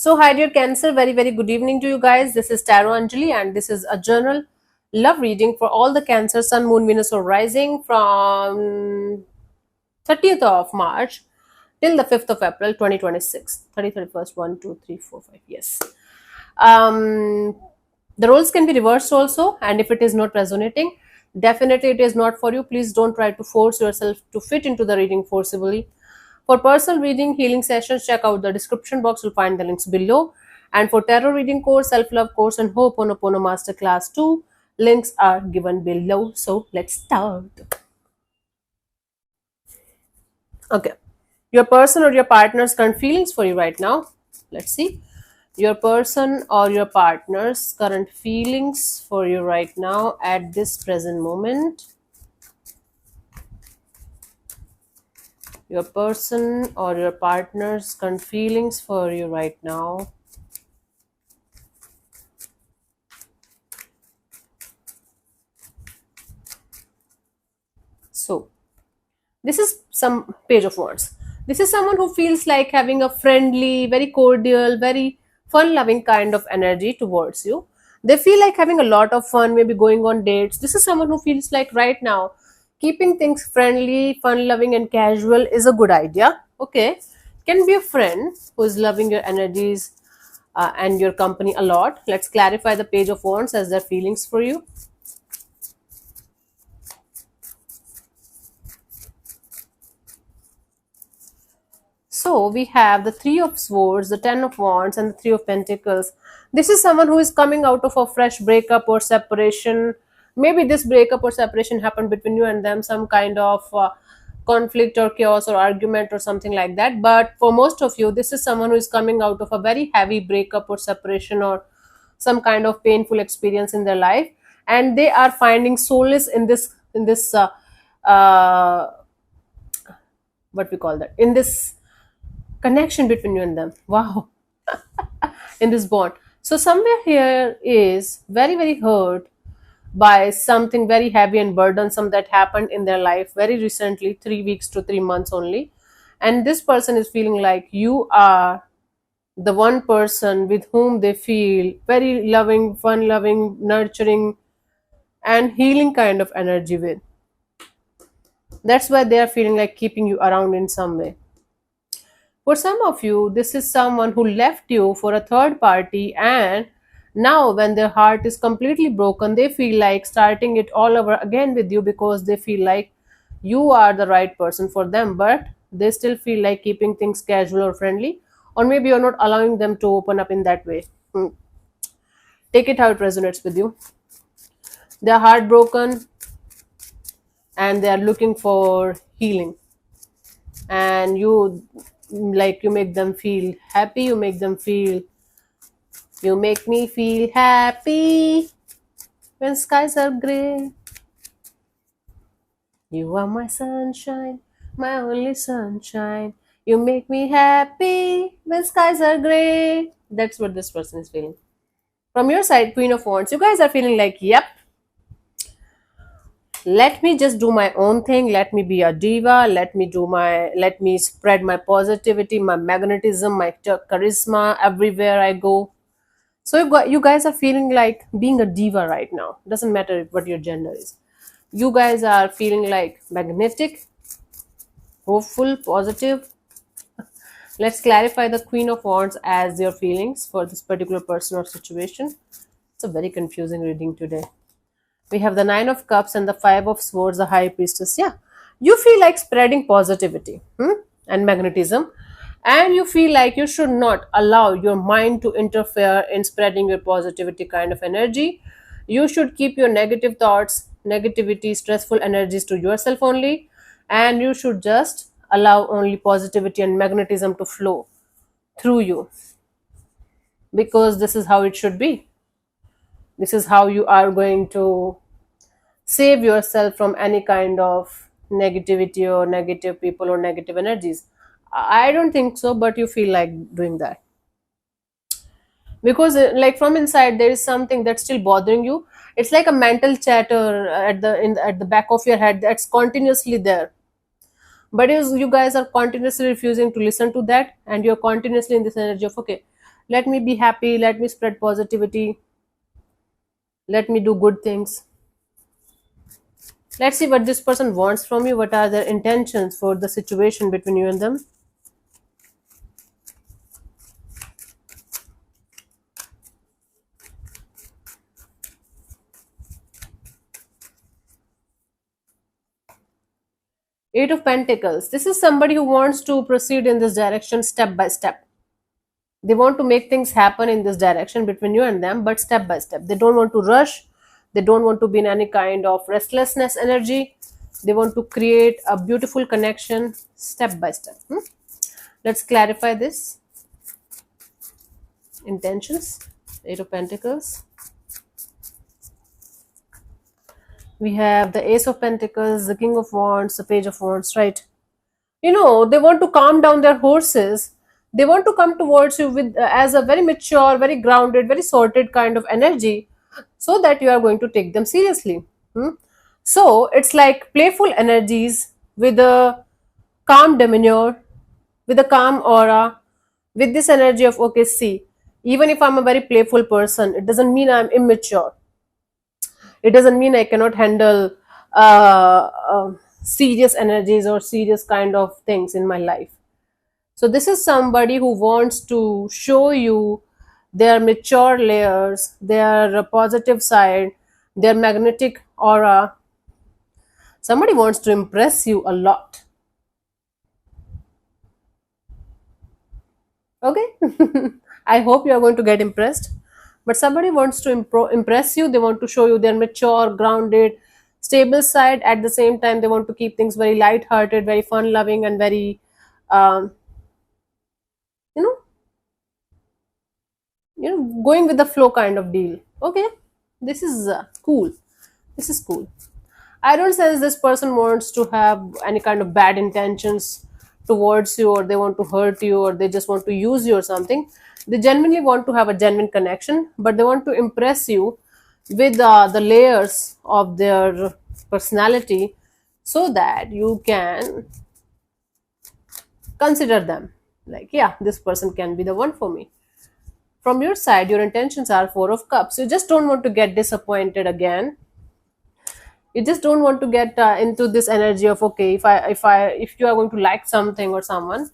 So, hi dear Cancer, very good evening to you guys. This is Tarot Anjali, and this is a journal love reading for all the Cancer, Sun, Moon, Venus, or Rising from 30th of March till the 5th of April 2026. 30, 31st, 1, 2, 3, 4, 5. Yes. Um, the roles can be reversed also, and if it is not resonating, definitely it is not for you. Please don't try to force yourself to fit into the reading forcibly. For personal reading, healing sessions, check out the description box. You'll find the links below. And for tarot reading course, self-love course, and Ho'oponopono Masterclass 2, links are given below. So let's start. Okay. Your person or your partner's current feelings for you right now. Let's see. Your person or your partner's current feelings for you right now at this present moment. Your person or your partner's current feelings for you right now. So, this is some page of wands. This is someone who feels like having a friendly, very cordial, very fun loving kind of energy towards you. They feel like having a lot of fun, maybe going on dates. This is someone who feels like right now keeping things friendly, fun loving, and casual is a good idea. Okay, can be a friend who is loving your energies and your company a lot. Let's clarify the page of wands as their feelings for you. So we have the Three of Swords, the Ten of Wands, and the Three of Pentacles. This is someone who is coming out of a fresh breakup or separation. Maybe this breakup or separation happened between you and them, some kind of conflict or chaos or argument or something like that. But for most of you, this is someone who is coming out of a very heavy breakup or separation or some kind of painful experience in their life, and they are finding solace in this uh, what we call that, in this connection between you and them. Wow. In this bond. So somewhere here is very hurt by something very heavy and burdensome that happened in their life very recently, 3 weeks to 3 months only. And this person is feeling like you are the one person with whom they feel very loving, fun loving, nurturing, and healing kind of energy with. That's why they are feeling like keeping you around in some way. For some of you, this is someone who left you for a third party, and now, when their heart is completely broken, they feel like starting it all over again with you because they feel like you are the right person for them, but they still feel like keeping things casual or friendly, or maybe you're not allowing them to open up in that way. Take it how it resonates with you. They're heartbroken and they are looking for healing, and you make them feel happy, you make me feel happy when skies are gray. You are my sunshine, my only sunshine. You make me happy when skies are gray. That's what this person is feeling. From your side, Queen of Wands, you guys are feeling like, yep, let me just do my own thing. Let me be a diva. Let me spread my positivity, my magnetism, my charisma everywhere I go. So you guys are feeling like being a diva right now. Doesn't matter what your gender is. You guys are feeling like magnetic, hopeful, positive. Let's clarify the Queen of Wands as your feelings for this particular person or situation. It's a very confusing reading today. We have the Nine of Cups and the Five of Swords, the High Priestess. Yeah, you feel like spreading positivity and magnetism, and you feel like you should not allow your mind to interfere in spreading your positivity kind of energy. You should keep your negative thoughts, negativity, stressful energies to yourself only, and you should just allow only positivity and magnetism to flow through you, because this is how it should be. This is how you are going to save yourself from any kind of negativity or negative people or negative energies. I don't think so, but you feel like doing that because like from inside there is something that's still bothering you. It's like a mental chatter at the back of your head that's continuously there, but you guys are continuously refusing to listen to that, and you're continuously in this energy of, okay, Let me be happy, let me spread positivity, let me do good things. Let's see what this person wants from you. What are their intentions for the situation between you and them? Eight of Pentacles. This is somebody who wants to proceed in this direction step by step. They want to make things happen in this direction between you and them, but step by step. They don't want to rush. They don't want to be in any kind of restlessness energy. They want to create a beautiful connection step by step. Let's clarify this. Intentions. Eight of Pentacles. We have the Ace of Pentacles, the King of Wands, the Page of Wands, right? They want to calm down their horses. They want to come towards you with as a very mature, very grounded, very sorted kind of energy, so that you are going to take them seriously. Hmm? So it's like playful energies with a calm demeanor, with a calm aura, with this energy of, okay, see, even if I'm a very playful person, it doesn't mean I'm immature. It doesn't mean I cannot handle serious energies or serious kind of things in my life. So this is somebody who wants to show you their mature layers, their positive side, their magnetic aura. Somebody wants to impress you a lot. Okay? I hope you are going to get impressed. But somebody wants to impress you. They want to show you their mature, grounded, stable side. At the same time, they want to keep things very light-hearted, very fun-loving, and very, um, you know, going with the flow kind of deal. Okay, this is cool. This is cool. I don't sense this person wants to have any kind of bad intentions towards you, or they want to hurt you, or they just want to use you or something. They genuinely want to have a genuine connection, but they want to impress you with the layers of their personality, so that you can consider them like, yeah, this person can be the one for me. From your side, your intentions are Four of Cups. You just don't want to get disappointed again. You just don't want to get into this energy of, okay, if you are going to like something or someone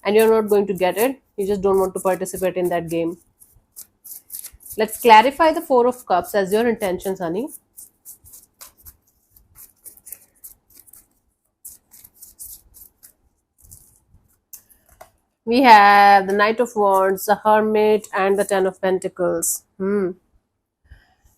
and you're not going to get it, you just don't want to participate in that game. Let's clarify the Four of Cups as your intentions, honey. We have the Knight of Wands, the Hermit, and the Ten of Pentacles. You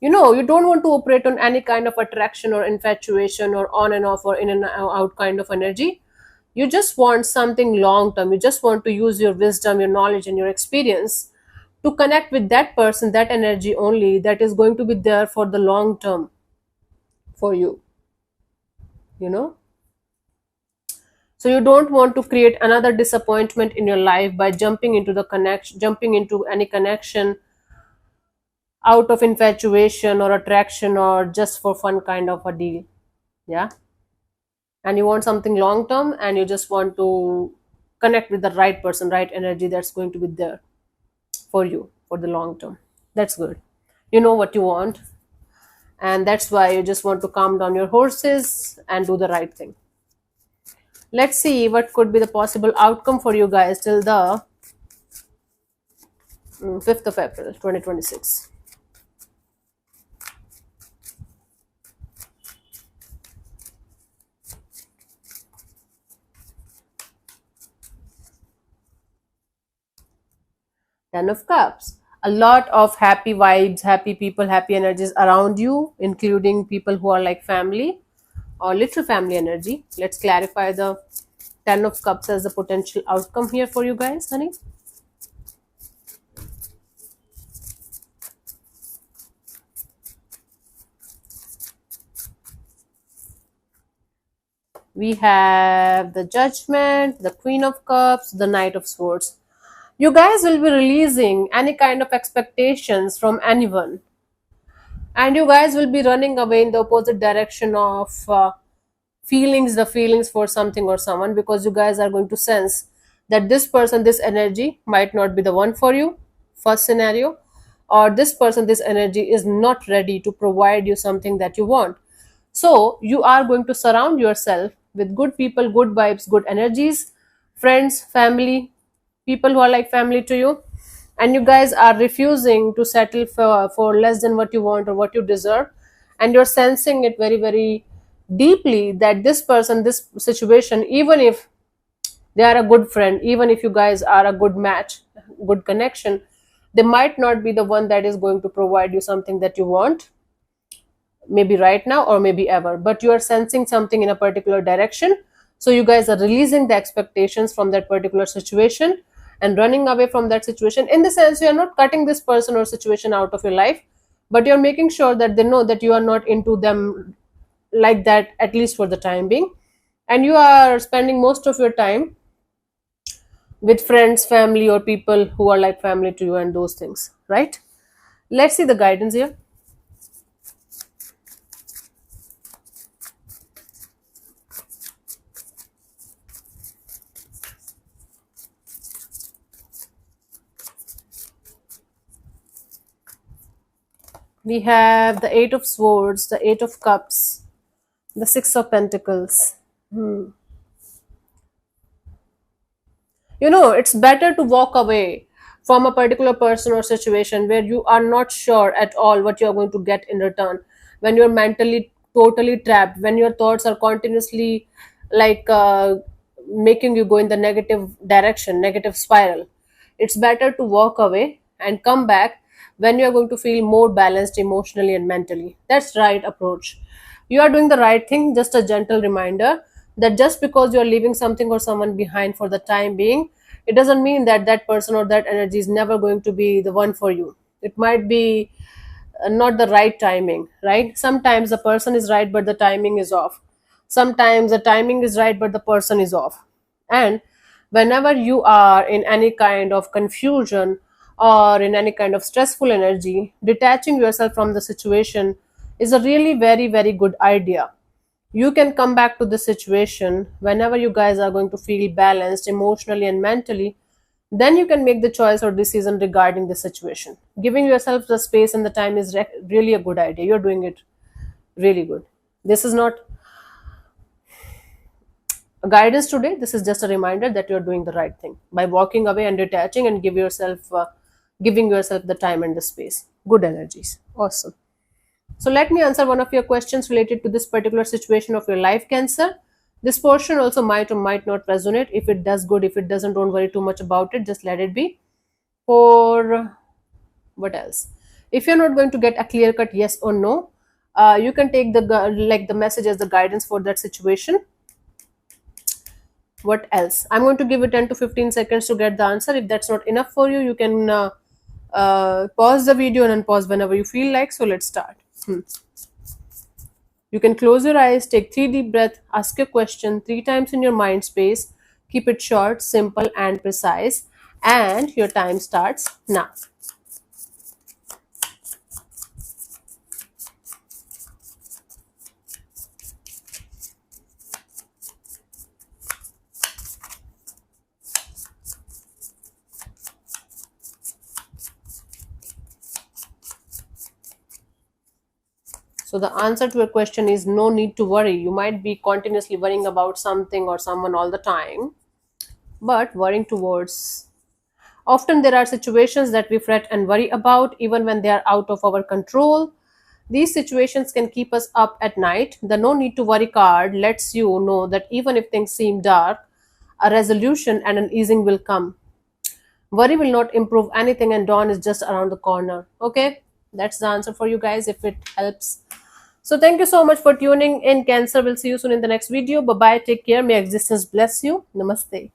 don't want to operate on any kind of attraction or infatuation or on and off or in and out kind of energy. You just want something long term. You just want to use your wisdom, your knowledge, and your experience to connect with that person, that energy only, that is going to be there for the long term for you. You know? So you don't want to create another disappointment in your life by jumping into the connection, jumping into any connection out of infatuation or attraction or just for fun kind of a deal. Yeah. And you want something long term, and you just want to connect with the right person, right energy that's going to be there for you for the long term. That's good. You know what you want, and that's why you just want to calm down your horses and do the right thing. Let's see what could be the possible outcome for you guys till the 5th of April 2026. Ten of Cups. A lot of happy vibes, happy people, happy energies around you, including people who are like family or little family energy. Let's clarify the Ten of Cups as the potential outcome here for you guys, honey. We have the Judgment, the Queen of Cups, the Knight of Swords. You guys will be releasing any kind of expectations from anyone, and you guys will be running away in the opposite direction of the feelings for something or someone, because you guys are going to sense that this person, this energy might not be the one for you first scenario, or this person, this energy is not ready to provide you something that you want. So you are going to surround yourself with good people, good vibes, good energies, friends, family, people who are like family to you, and you guys are refusing to settle for less than what you want or what you deserve, and you're sensing it very, very deeply that this person, this situation, even if they are a good friend, even if you guys are a good match, good connection, they might not be the one that is going to provide you something that you want, maybe right now or maybe ever, but you are sensing something in a particular direction. So you guys are releasing the expectations from that particular situation and running away from that situation. In the sense, you are not cutting this person or situation out of your life, but you're making sure that they know that you are not into them like that, at least for the time being, and you are spending most of your time with friends, family, or people who are like family to you, and those things, right? Let's see the guidance here. We have the Eight of Swords, the Eight of Cups, the Six of Pentacles. You know, it's better to walk away from a particular person or situation where you are not sure at all what you are going to get in return, when you're mentally totally trapped, when your thoughts are continuously like making you go in the negative direction, negative spiral. It's better to walk away and come back when you are going to feel more balanced emotionally and mentally. That's right approach. You are doing the right thing. Just a gentle reminder that just because you are leaving something or someone behind for the time being, it doesn't mean that that person or that energy is never going to be the one for you. It might be not the right timing, right? Sometimes the person is right, but the timing is off. Sometimes the timing is right, but the person is off. And whenever you are in any kind of confusion or in any kind of stressful energy, detaching yourself from the situation is a really very, very good idea. You can come back to the situation whenever you guys are going to feel balanced emotionally and mentally. Then you can make the choice or decision regarding the situation. Giving yourself the space and the time is really a good idea. You're doing it really good. This is not a guidance today. This is just a reminder that you're doing the right thing by walking away and detaching and giving yourself the time and the space. Good energies. Awesome. So let me answer one of your questions related to this particular situation of your life, Cancer. This portion also might or might not resonate. If it does, good. If it doesn't, don't worry too much about it. Just let it be. For what else? If you're not going to get a clear cut yes or no, you can take like the message as the guidance for that situation. What else? I'm going to give it 10 to 15 seconds to get the answer. If that's not enough for you, you can pause the video and unpause whenever you feel like. So let's start. You can close your eyes, take 3 deep breaths, ask a question 3 times in your mind space. Keep it short, simple, and precise. And your time starts now. So the answer to your question is no need to worry. You might be continuously worrying about something or someone all the time, but worrying towards. Often there are situations that we fret and worry about even when they are out of our control. These situations can keep us up at night. The no need to worry card lets you know that even if things seem dark, a resolution and an easing will come. Worry will not improve anything, and dawn is just around the corner. Okay, that's the answer for you guys if it helps. So thank you so much for tuning in, Cancer. We'll see you soon in the next video. Bye bye. Take care. May existence bless you. Namaste.